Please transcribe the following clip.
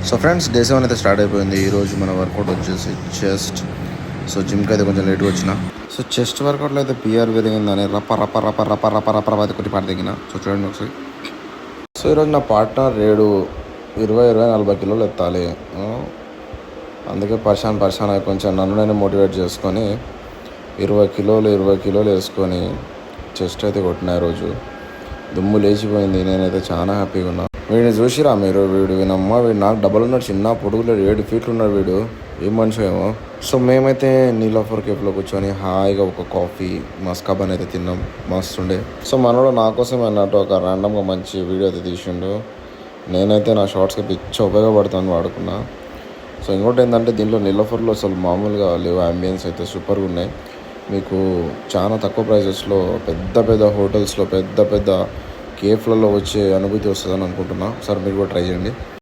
So friends, day 7 అయితే start అయిపోయింది. ఈరోజు మన వర్కౌట్ వచ్చేసి చెస్ట్. సో జిమ్కి అయితే కొంచెం లేట్గా వచ్చిన. సో చెస్ట్ వర్కౌట్లో అయితే పిఆర్ పెరిగిందని రప్ప రప్ప రప్ప రప్ప రప్ప రప్ప రప్ప అయితే కొట్టి పాట దిగిన. సో చూడండి ఒకసారి. సో ఈరోజు నా పార్ట్నర్ రేడు 20-40 కిలోలు ఎత్తాలి. అందుకే పరిశాన్ అయి కొంచెం నన్ను నేను మోటివేట్ చేసుకొని 20 కిలోలు వేసుకొని చెస్ట్ అయితే కొట్టిన. రోజు దుమ్ము లేచిపోయింది. నేనైతే చాలా హ్యాపీగా ఉన్నా. వీడిని చూసిరా మీరు? వీనమ్మ వీడు నాకు డబల్ ఉన్నాడు. చిన్న పొడుగులేడు, 7 ఫీట్లు ఉన్నాడు వీడు. ఏం మనిషి ఏమో. సో మేమైతే నీలోఫర్ కేఫ్లో కూర్చొని హాయిగా ఒక కాఫీ మస్కాబన్ అయితే తిన్నాం. మస్తుండే. సో మనోడు నా కోసం అన్నట్టు ఒక ర్యాండమ్గా మంచి వీడియో అయితే తీసిండు. నేనైతే నా షార్ట్స్కి పిచ్చ ఉపయోగపడుతుంది వాడుకున్నా. సో ఇంకోటి ఏంటంటే దీంట్లో నీలోఫర్లో అసలు మామూలుగా లేవు. అంబియన్స్ అయితే సూపర్గా ఉన్నాయి. మీకు చాలా తక్కువ ప్రైజెస్లో పెద్ద హోటల్స్లో పెద్ద కేఫ్లలో వచ్చే అనుభూతి వస్తుందని అనుకుంటున్నా. ఒకసారి మీరు కూడా ట్రై చేయండి.